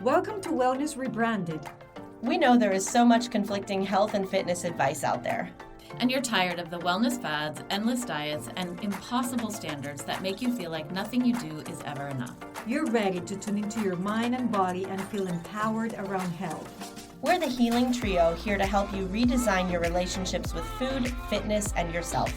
Welcome to Wellness Rebranded. We know there is so much conflicting health and fitness advice out there. And you're tired of the wellness fads, endless diets, and impossible standards that make you feel like nothing you do is ever enough. You're ready to tune into your mind and body and feel empowered around health. We're the Healing Trio, here to help you redesign your relationships with food, fitness, and yourself.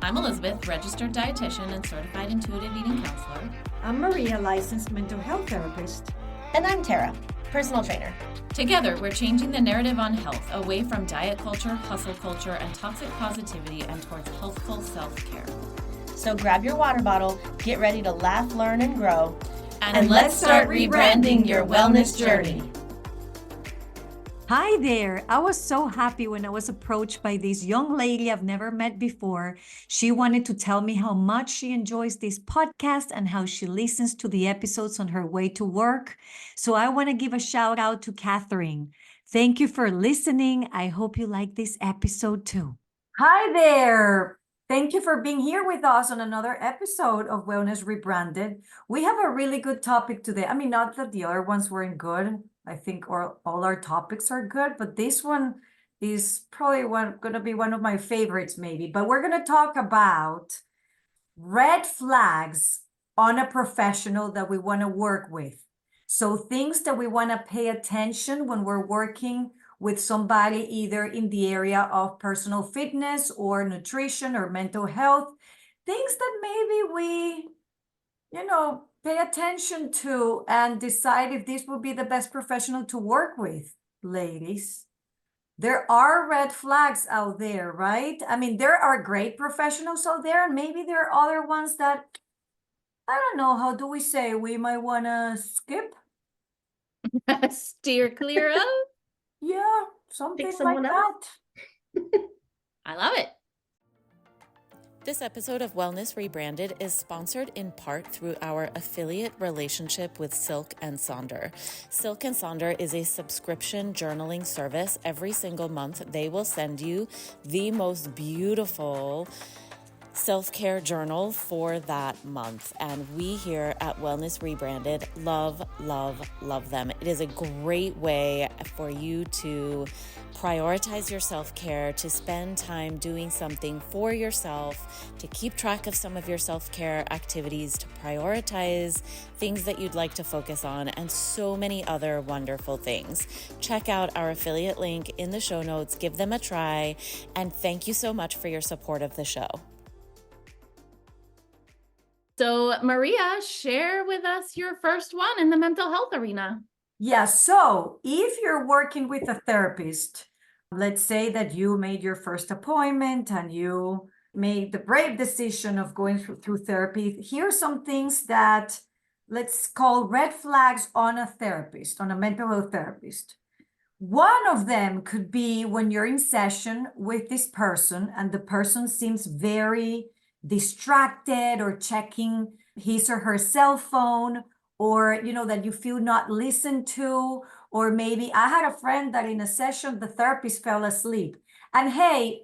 I'm Elizabeth, registered dietitian and certified intuitive eating counselor. I'm Maria, licensed mental health therapist. And I'm Tara, personal trainer. Together, we're changing the narrative on health away from diet culture, hustle culture, and toxic positivity and towards healthful self-care. So grab your water bottle, get ready to laugh, learn, and grow. And let's start rebranding your wellness journey. Hi there. I was so happy when I was approached by this young lady I've never met before. She wanted to tell me how much she enjoys this podcast and how she listens to the episodes on her way to work. So I want to give a shout out to Catherine. Thank you for listening. I hope you like this episode too. Hi there. Thank you for being here with us on another episode of Wellness Rebranded. We have a really good topic today. I mean, not that the other ones weren't good. I think all our topics are good, but this one is probably going to be one of my favorites maybe. But we're going to talk about red flags on a professional that we want to work with. So things that we want to pay attention when we're working with somebody either in the area of personal fitness or nutrition or mental health, things that maybe we, pay attention to and decide if this would be the best professional to work with, ladies. There are red flags out there, right? I mean, there are great professionals out there, and maybe there are other ones that, I don't know, how do we say, we might want to skip? Steer clear of? Yeah, something like that. I love it. This episode of Wellness Rebranded is sponsored in part through our affiliate relationship with Silk and Sonder. Silk and Sonder is a subscription journaling service. Every single month, they will send you the most beautiful self-care journal for that month. And we here at Wellness Rebranded love, love, love them. It is a great way for you to prioritize your self-care, to spend time doing something for yourself, to keep track of some of your self-care activities, to prioritize things that you'd like to focus on, and so many other wonderful things. Check out our affiliate link in the show notes, give them a try, and thank you so much for your support of the show. So Maria, share with us your first one in the mental health arena. Yeah, so if you're working with a therapist, let's say that you made your first appointment and you made the brave decision of going through therapy, here are some things that let's call red flags on a therapist, on a mental health therapist. One of them could be when you're in session with this person and the person seems very distracted or checking his or her cell phone, or that you feel not listened to. Or maybe I had a friend that in a session the therapist fell asleep, and hey,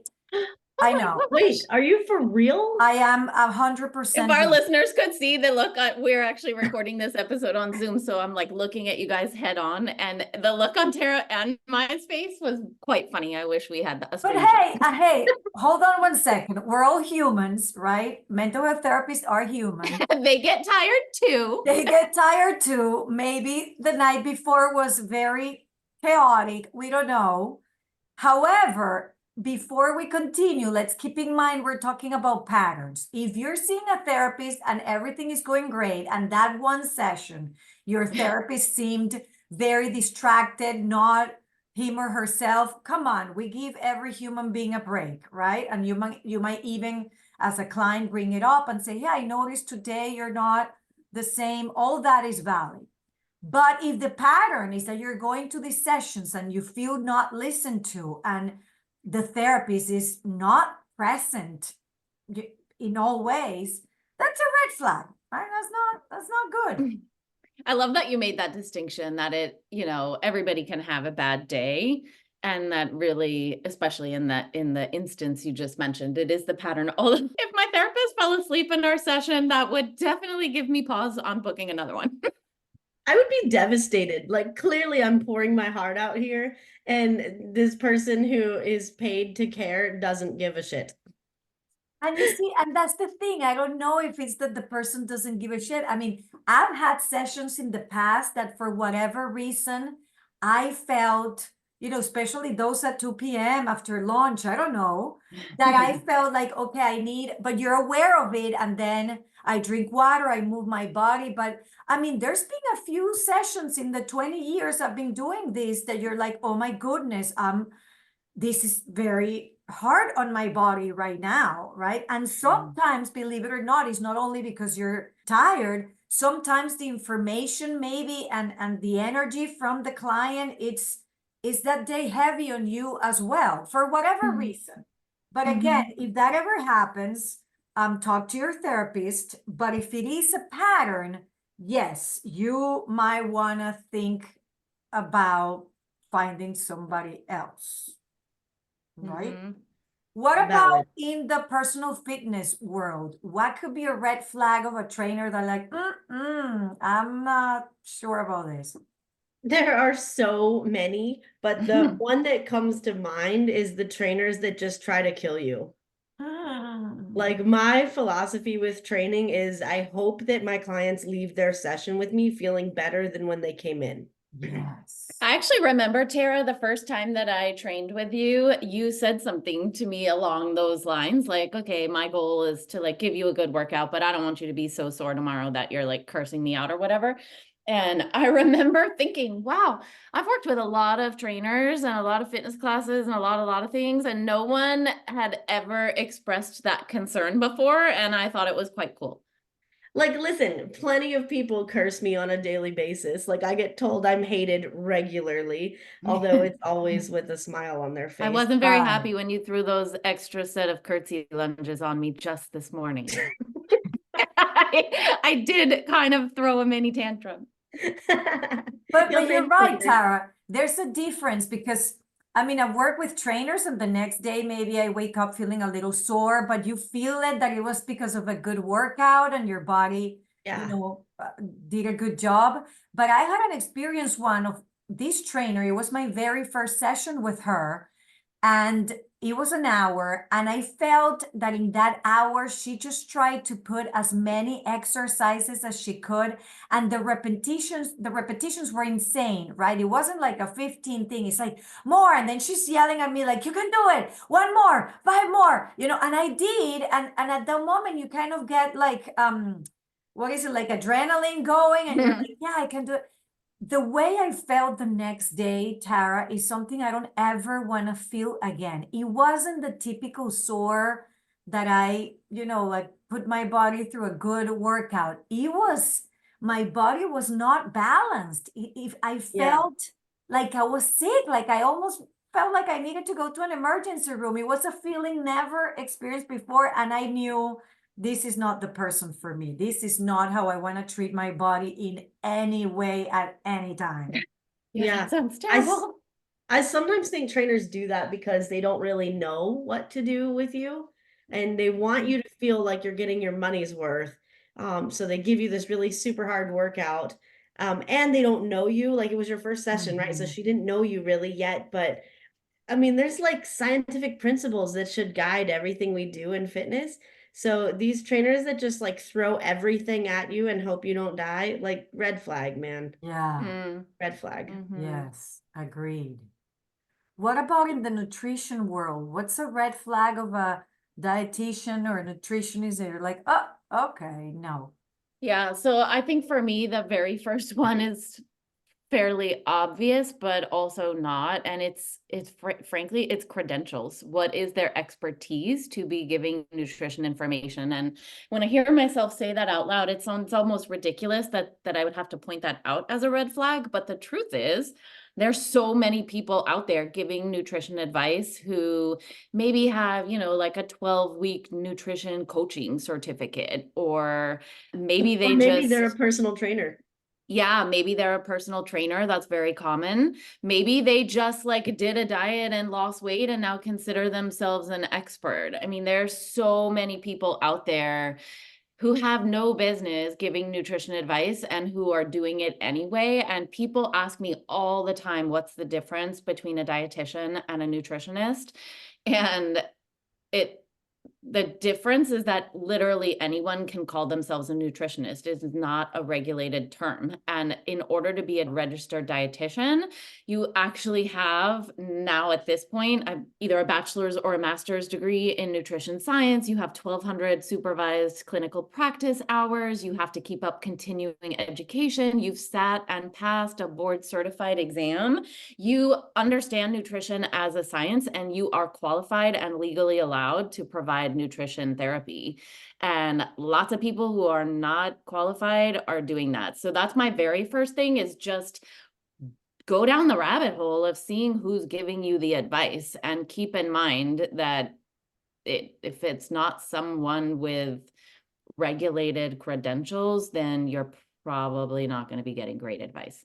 I know. Wait, are you for real? I am 100%. If our listeners could see the look, we're actually recording this episode on Zoom, so I'm like looking at you guys head on, and the look on Tara and my face was quite funny. I wish we had that. But hey, hold on one second. We're all humans, right? Mental health therapists are human. They get tired too. They get tired too. Maybe the night before was very chaotic. We don't know. However, before we continue, let's keep in mind we're talking about patterns. If you're seeing a therapist and everything is going great, and that one session, your therapist seemed very distracted, not him or herself, come on, we give every human being a break, right? And you might even, as a client, bring it up and say, yeah, I noticed today you're not the same. All that is valid. But if the pattern is that you're going to these sessions and you feel not listened to, and the therapist is not present in all ways, that's a red flag, right? That's not good. I love that you made that distinction, that everybody can have a bad day. And that really, especially in the instance you just mentioned, it is the pattern. If my therapist fell asleep in our session, that would definitely give me pause on booking another one. I would be devastated. Like, clearly I'm pouring my heart out here, and this person who is paid to care doesn't give a shit. And you see, and that's the thing. I don't know if it's that the person doesn't give a shit. I mean, I've had sessions in the past that for whatever reason, I felt, especially those at 2 p.m. after lunch, I don't know, that I felt like, okay, but you're aware of it. And then I drink water, I move my body. But I mean, there's been a few sessions in the 20 years I've been doing this that you're like, oh my goodness, this is very hard on my body right now, right? And sometimes, believe it or not, it's not only because you're tired. Sometimes the information maybe and the energy from the client, it's that day heavy on you as well for whatever reason. But again, if that ever happens, talk to your therapist. But if it is a pattern, yes, you might want to think about finding somebody else. Right? What about Valid. in the personal fitness world? What could be a red flag of a trainer that like, I'm not sure about this. There are so many, but the one that comes to mind is the trainers that just try to kill you. Like, my philosophy with training is I hope that my clients leave their session with me feeling better than when they came in. Yes. I actually remember, Tara, the first time that I trained with you, you said something to me along those lines, like, okay, my goal is to like give you a good workout, but I don't want you to be so sore tomorrow that you're like cursing me out or whatever. And I remember thinking, wow, I've worked with a lot of trainers and a lot of fitness classes and a lot of things, and no one had ever expressed that concern before. And I thought it was quite cool. Like, listen, plenty of people curse me on a daily basis. Like, I get told I'm hated regularly, although it's always with a smile on their face. I wasn't very happy when you threw those extra set of curtsy lunges on me just this morning. I did kind of throw a mini tantrum. But you're right, Tara. There's a difference because I mean, I've worked with trainers and the next day maybe I wake up feeling a little sore, but you feel it that it was because of a good workout and your body, did a good job. But I had an experience one of this trainer. It was my very first session with her. And it was an hour, and I felt that in that hour, she just tried to put as many exercises as she could. And the repetitions were insane, right? It wasn't like a 15 thing. It's like more. And then she's yelling at me like, you can do it. One more, 5 more, and I did. And at that moment, you kind of get like, what is it? Like adrenaline going. And you're like, yeah, I can do it. The way I felt the next day, Tara, is something I don't ever want to feel again. It wasn't the typical sore that I, like put my body through a good workout. My body was not balanced. If I felt like I was sick, like I almost felt like I needed to go to an emergency room. It was a feeling never experienced before. And I knew this is not the person for me. This is not how I want to treat my body in any way at any time. Yeah, that sounds terrible. I sometimes think trainers do that because they don't really know what to do with you, and they want you to feel like you're getting your money's worth. So they give you this really super hard workout, and they don't know you. Like, it was your first session, right? So she didn't know you really yet, but I mean, there's like scientific principles that should guide everything we do in fitness. So these trainers that just like throw everything at you and hope you don't die, like, red flag, man. Yeah. Red flag. Yes, agreed. What about in the nutrition world? What's a red flag of a dietitian or a nutritionist that you're like, oh, okay, no. Yeah, so I think for me, the very first one is fairly obvious, but also not. And frankly, it's credentials. What is their expertise to be giving nutrition information? And when I hear myself say that out loud, it sounds almost ridiculous that I would have to point that out as a red flag. But the truth is, there's so many people out there giving nutrition advice who maybe have, like a 12-week nutrition coaching certificate, or maybe they're a personal trainer. Yeah, maybe they're a personal trainer. That's very common. Maybe they just like did a diet and lost weight and now consider themselves an expert. I mean, there's so many people out there who have no business giving nutrition advice and who are doing it anyway. And people ask me all the time, what's the difference between a dietitian and a nutritionist? And the difference is that literally anyone can call themselves a nutritionist. It is not a regulated term. And in order to be a registered dietitian, you actually have now at this point either a bachelor's or a master's degree in nutrition science. You have 1,200 supervised clinical practice hours. You have to keep up continuing education. You've sat and passed a board certified exam. You understand nutrition as a science, and you are qualified and legally allowed to provide nutrition therapy. And lots of people who are not qualified are doing that. So that's my very first thing, is just go down the rabbit hole of seeing who's giving you the advice, and keep in mind that if it's not someone with regulated credentials, then you're probably not going to be getting great advice.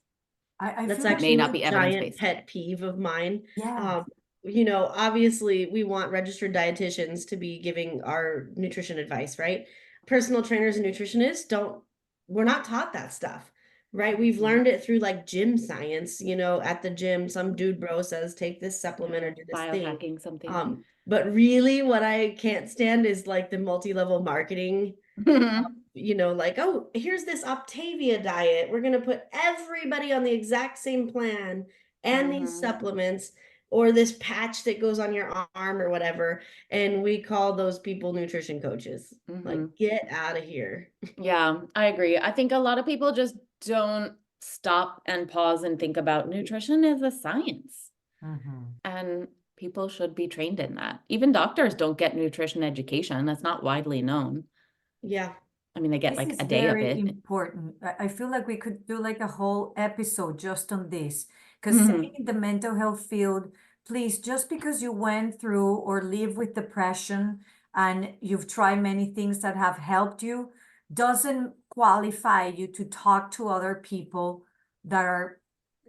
I That's feel like actually not a be giant evidence-based. pet peeve of mine. yeah. You know, obviously we want registered dietitians to be giving our nutrition advice, right? Personal trainers and nutritionists we're not taught that stuff, right? We've learned it through like gym science, you know, at the gym, some dude bro says, take this supplement or do this thing. Biohacking something. But really what I can't stand is like the multi-level marketing. You know, like, oh, here's this Optavia diet. We're going to put everybody on the exact same plan and these supplements, or this patch that goes on your arm or whatever. And we call those people nutrition coaches. Like, get out of here. Yeah, I agree. I think a lot of people just don't stop and pause and think about nutrition as a science. And people should be trained in that. Even doctors don't get nutrition education. That's not widely known. Yeah. I mean, they get This like is a day of very it. important. I feel like we could do like a whole episode just on this. Because saying in the mental health field, please, just because you went through or live with depression and you've tried many things that have helped you, doesn't qualify you to talk to other people that are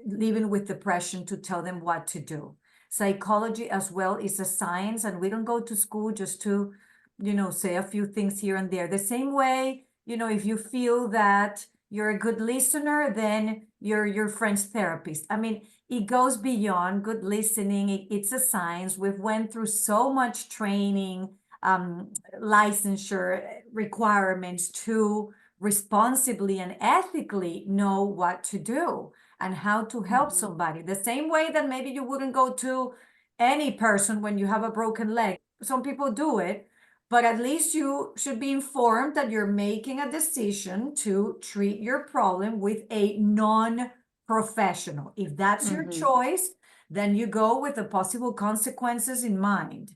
living with depression to tell them what to do. Psychology as well is a science, and we don't go to school just to, you know, say a few things here and there. The same way, you know, if you feel that you're a good listener, then you're your friend's therapist. I mean, it goes beyond good listening. It's a science. We've went through so much training, licensure requirements to responsibly and ethically know what to do and how to help somebody. The same way that maybe you wouldn't go to any person when you have a broken leg. Some people do it, but at least you should be informed that you're making a decision to treat your problem with a non-professional. If that's your choice, then you go with the possible consequences in mind.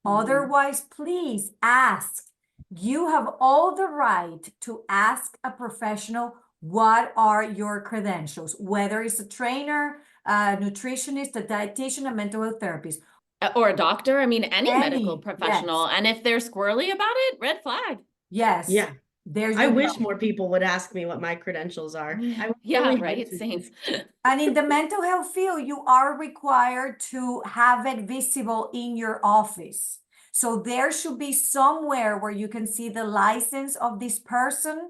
Otherwise, please ask. You have all the right to ask a professional, what are your credentials? Whether it's a trainer, a nutritionist, a dietitian, a mental health therapist. Or a doctor. I mean, any medical Any, professional. yes. And if they're squirrely about it, red flag. Yes. Yeah. There you I go. wish more people would ask me what my credentials are. I Yeah, really right. hope to. Same. And in the mental health field, you are required to have it visible in your office. So there should be somewhere where you can see the license of this person.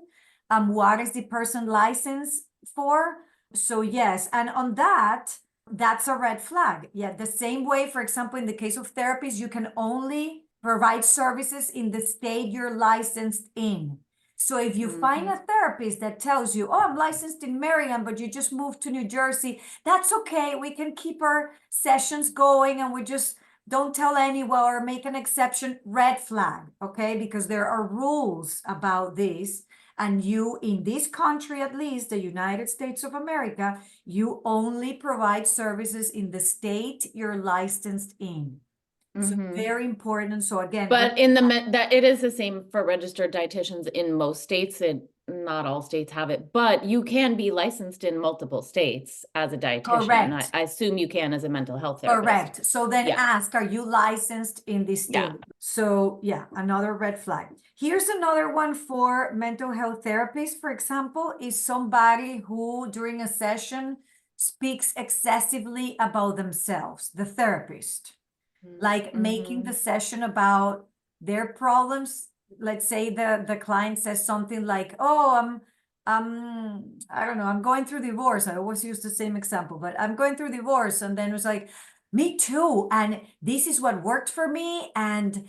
What is the person licensed for? So yes, and on that, that's a red flag. Yeah, the same way, for example, in the case of therapists, you can only provide services in the state you're licensed in. So if you find a therapist that tells you, oh, I'm licensed in Maryland, but you just moved to New Jersey, that's okay. We can keep our sessions going and we just don't tell anyone or make an exception. Red flag, okay? Because there are rules about this. And you, in this country, at least the United States of America, you only provide services in the state you're licensed in. So very important. So again, But in that it is the same for registered dietitians in most states. Not all states have it, but you can be licensed in multiple states as a dietitian. Correct. I assume you can as a mental health therapist. Correct. So then Yeah. ask, are you licensed in this state? Yeah. So yeah, another red flag. Here's another one for mental health therapists, for example, is somebody who during a session speaks excessively about themselves, the therapist. Like making the session about their problems let's say the client says something like, oh, I don't know, I'm going through divorce. I always use the same example, but I'm going through divorce. And then it was like, me too. And this is what worked for me. And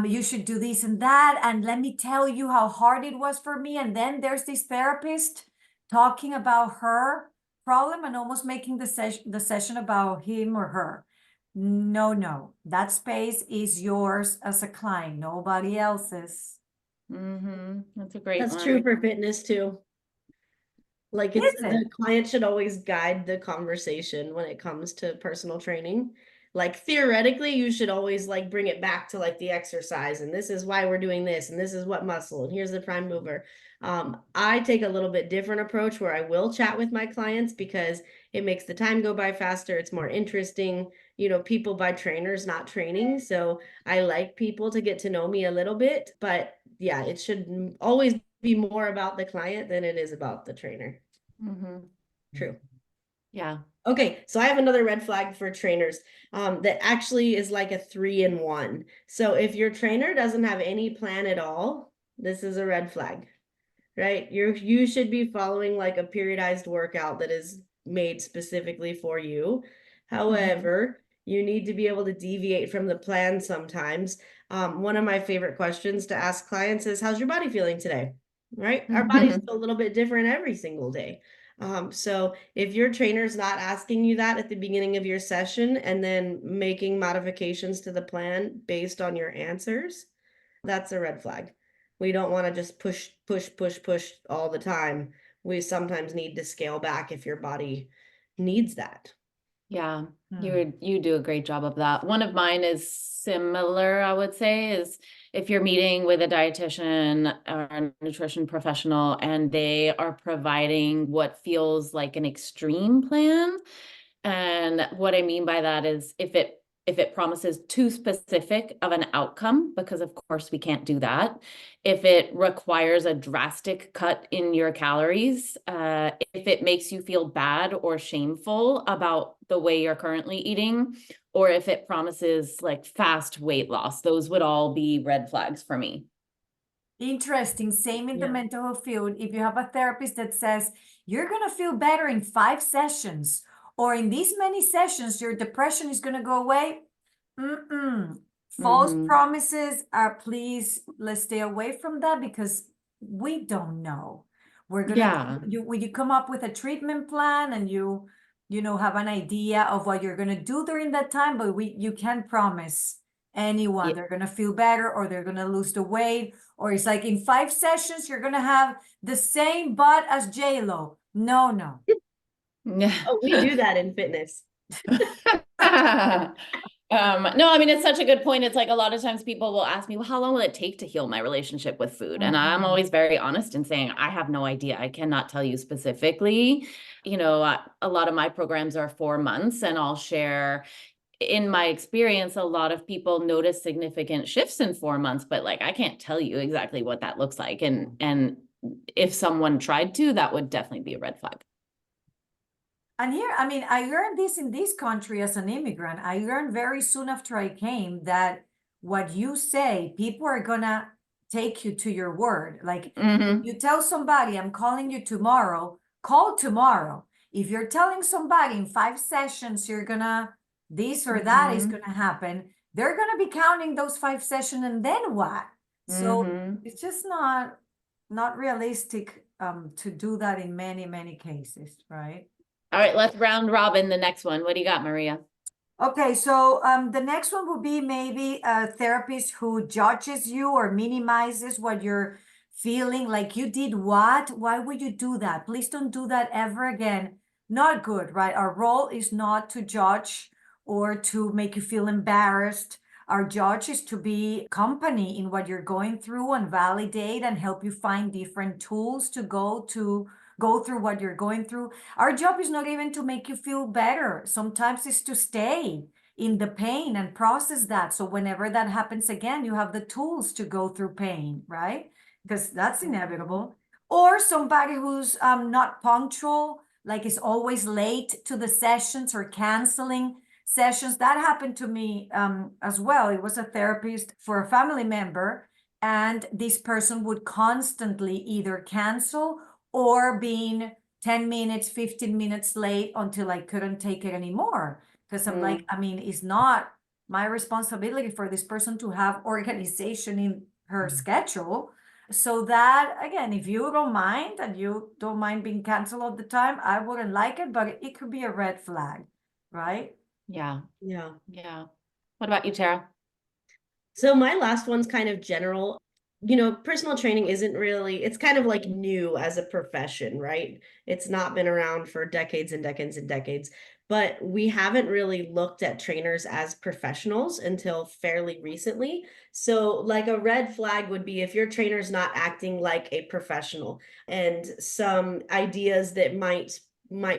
you should do this and that. And let me tell you how hard it was for me. And then there's this therapist talking about her problem and almost making the session about him or her. No, that space is yours as a client, nobody else's. That's a great That's one. true for fitness too. Like Is it's it? the client should always guide the conversation when it comes to personal training. Like theoretically, you should always like bring it back to like the exercise and this is why we're doing this and this is what muscle and here's the prime mover. I take a little bit different approach where I will chat with my clients because it makes the time go by faster. It's more interesting. You know, people buy trainers, not training. So I like people to get to know me a little bit, but yeah, it should always be more about the client than it is about the trainer. True. Yeah. Okay, so I have another red flag for trainers that actually is like a 3-in-1. So if your trainer doesn't have any plan at all, this is a red flag, right? You should be following like a periodized workout that is made specifically for you. However, you need to be able to deviate from the plan sometimes. One of my favorite questions to ask clients is, how's your body feeling today? Right? Our bodies feel a little bit different every single day. So if your trainer's not asking you that at the beginning of your session and then making modifications to the plan based on your answers, that's a red flag. We don't want to just push all the time. We sometimes need to scale back if your body needs that. Yeah, you do a great job of that. One of mine is similar, I would say, is if you're meeting with a dietitian or a nutrition professional and they are providing what feels like an extreme plan. And what I mean by that is if it promises too specific of an outcome, because of course we can't do that. If it requires a drastic cut in your calories, if it makes you feel bad or shameful about the way you're currently eating, or if it promises like fast weight loss, those would all be red flags for me. Interesting. Same in the Yeah. mental health field. If you have a therapist that says, you're going to feel better in 5 sessions, or in these many sessions, your depression is going to go away. False promises are, please, let's stay away from that because we don't know. We're going to, when you come up with a treatment plan and you know, have an idea of what you're going to do during that time, but you can't promise anyone they're going to feel better or they're going to lose the weight, or it's like in 5 sessions you're going to have the same butt as J-Lo. No. Oh, we do that in fitness. No, I mean, it's such a good point. It's like a lot of times people will ask me, well, how long will it take to heal my relationship with food? And I'm always very honest in saying, I have no idea. I cannot tell you specifically. You know, a lot of my programs are 4 months, and I'll share, in my experience, a lot of people notice significant shifts in 4 months, but like, I can't tell you exactly what that looks like. And if someone tried to, that would definitely be a red flag. And here, I mean, I learned this in this country as an immigrant. I learned very soon after I came that what you say, people are gonna take you to your word. Like, you tell somebody, I'm calling you tomorrow, call tomorrow. If you're telling somebody in 5 sessions, you're gonna, this or that is gonna happen, they're gonna be counting those 5 sessions, and then what? So it's just not realistic to do that in many cases, right? All right, let's round robin the next one. What do you got, Maria? Okay, so the next one would be maybe a therapist who judges you or minimizes what you're feeling, like you did what? Why would you do that? Please don't do that ever again. Not good, right? Our role is not to judge or to make you feel embarrassed. Our judge is to be company in what you're going through and validate and help you find different tools to go through what you're going through. Our job is not even to make you feel better. Sometimes it's to stay in the pain and process that. So whenever that happens again, you have the tools to go through pain, right? Because that's inevitable. Or somebody who's not punctual, like is always late to the sessions or canceling sessions. That happened to me as well. It was a therapist for a family member. and this person would constantly either cancel or being 10 minutes, 15 minutes late until I couldn't take it anymore. Because I'm like, I mean, it's not my responsibility for this person to have organization in her schedule. So that, again, if you don't mind and you don't mind being canceled all the time, I wouldn't like it, but it could be a red flag, right? Yeah. Yeah. Yeah. What about you, Tara? So my last one's kind of general. Personal training isn't really, it's kind of like new as a profession, right? It's not been around for decades and decades and decades, but we haven't really looked at trainers as professionals until fairly recently. So like a red flag would be if your trainer's not acting like a professional. And some ideas that might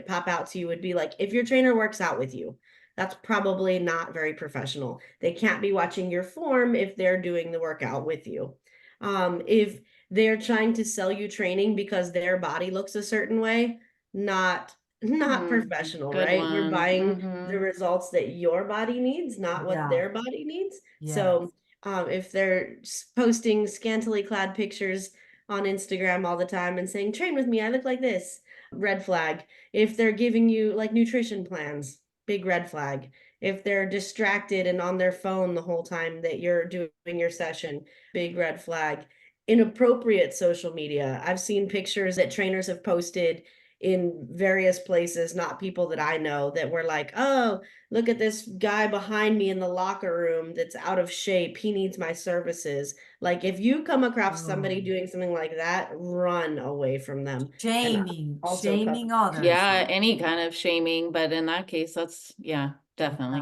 pop out to you would be like, if your trainer works out with you, that's probably not very professional. They can't be watching your form if they're doing the workout with you. If they're trying to sell you training because their body looks a certain way, not professional, Good right? We're one. buying the results that your body needs, not what Yeah. their body needs. Yes. So if they're posting scantily clad pictures on Instagram all the time and saying, train with me, I look like this, red flag. If they're giving you like nutrition plans, big red flag. If they're distracted and on their phone the whole time that you're doing your session, big red flag. Inappropriate social media. I've seen pictures that trainers have posted in various places, not people that I know, that were like, oh, look at this guy behind me in the locker room that's out of shape. He needs my services. Like, if you come across somebody doing something like that, run away from them. Shaming, also shaming others. Yeah, any kind of shaming, but in that case, that's, yeah, definitely.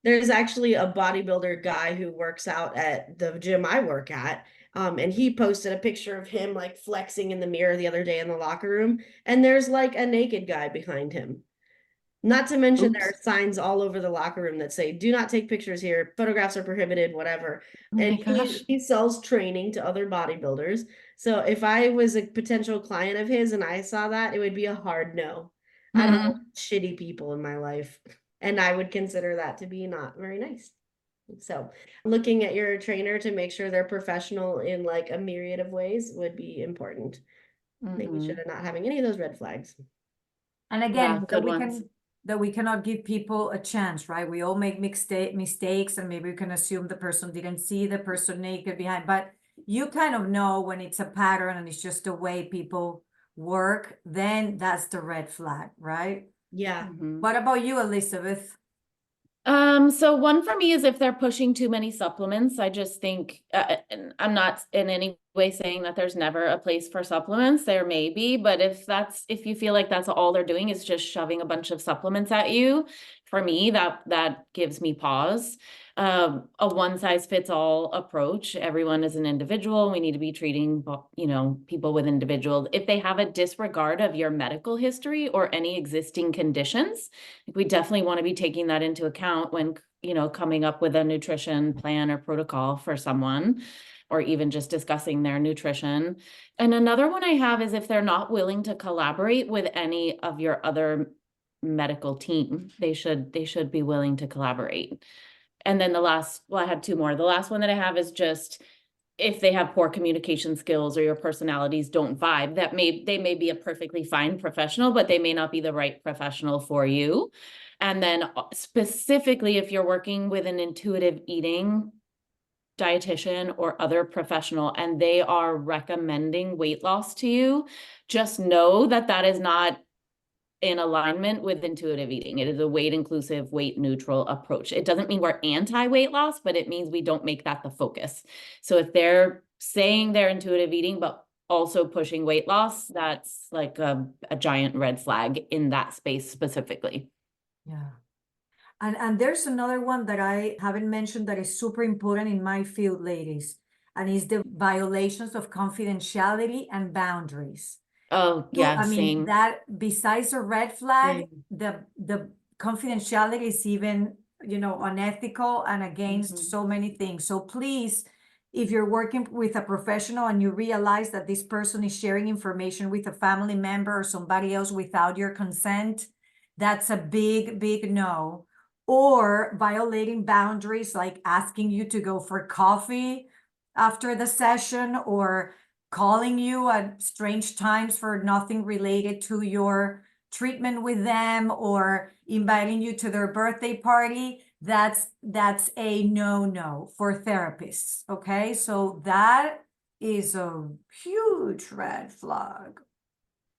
There's actually a bodybuilder guy who works out at the gym I work at. And he posted a picture of him like flexing in the mirror the other day in the locker room. And there's like a naked guy behind him. Not to mention there are signs all over the locker room that say, do not take pictures here. Photographs are prohibited, whatever. Oh my And gosh. he sells training to other bodybuilders. So if I was a potential client of his and I saw that, it would be a hard no. I don't want shitty people in my life. And I would consider that to be not very nice. So looking at your trainer to make sure they're professional in like a myriad of ways would be important. Making sure they're not having any of those red flags. And Yeah, again, that good we ones. that we cannot give people a chance, right? We all make mistakes, and maybe we can assume the person didn't see the person naked behind, but you kind of know when it's a pattern and it's just the way people work, then that's the red flag, right? Yeah. What about you, Elizabeth? So one for me is if they're pushing too many supplements. I just think, and I'm not in any way saying that there's never a place for supplements. There may be, but if you feel like that's all they're doing is just shoving a bunch of supplements at you, for me, that gives me pause. A one size fits all approach. Everyone is an individual. We need to be treating, people with individuals. If they have a disregard of your medical history or any existing conditions, we definitely want to be taking that into account when, coming up with a nutrition plan or protocol for someone, or even just discussing their nutrition. And another one I have is if they're not willing to collaborate with any of your other medical team, they should be willing to collaborate. And then I had two more. The last one that I have is just if they have poor communication skills or your personalities don't vibe, they may be a perfectly fine professional, but they may not be the right professional for you. And then specifically, if you're working with an intuitive eating dietitian or other professional and they are recommending weight loss to you, just know that that is not in alignment with intuitive eating. It is a weight inclusive, weight neutral approach. It doesn't mean we're anti-weight loss, but it means we don't make that the focus. So if they're saying they're intuitive eating, but also pushing weight loss, that's like a giant red flag in that space specifically. Yeah. And there's another one that I haven't mentioned that is super important in my field, ladies, and is the violations of confidentiality and boundaries. Oh, yeah, same. That besides the red flag, the confidentiality is even, unethical and against so many things. So please, if you're working with a professional and you realize that this person is sharing information with a family member or somebody else without your consent, that's a big, big no. Or violating boundaries like asking you to go for coffee after the session, or calling you at strange times for nothing related to your treatment with them, or inviting you to their birthday party, that's a no for therapists. Okay, so that is a huge red flag.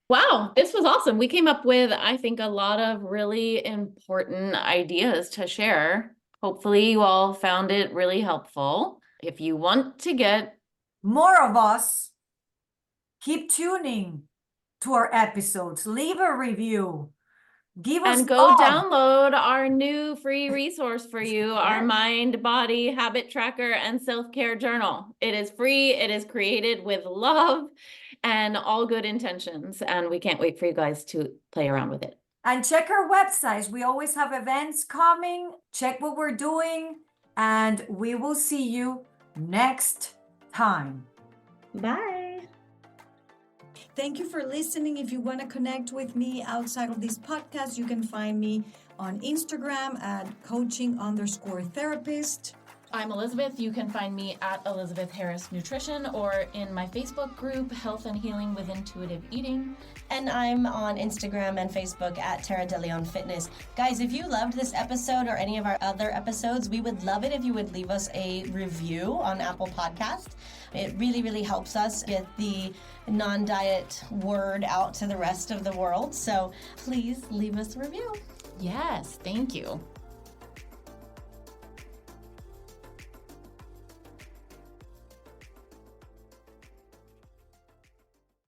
Wow, this was awesome. We came up with, I think, a lot of really important ideas to share. Hopefully, you all found it really helpful. If you want to get More of us, keep tuning to our episodes, leave a review, give us and go love. download our new free resource for you, our Yes. Mind Body Habit Tracker and Self-Care Journal. It is free. It is created with love and all good intentions. And we can't wait for you guys to play around with it. And check our websites. We always have events coming. Check what we're doing. And we will see you next time. Bye. Thank you for listening. If you want to connect with me outside of this podcast, you can find me on Instagram at coaching_therapist. I'm Elizabeth. You can find me at Elizabeth Harris Nutrition or in my Facebook group, Health and Healing with Intuitive Eating. And I'm on Instagram and Facebook at Tara De Leon Fitness. Guys, if you loved this episode or any of our other episodes, we would love it if you would leave us a review on Apple Podcast. It really, really helps us get the non-diet word out to the rest of the world. So please leave us a review. Yes, thank you.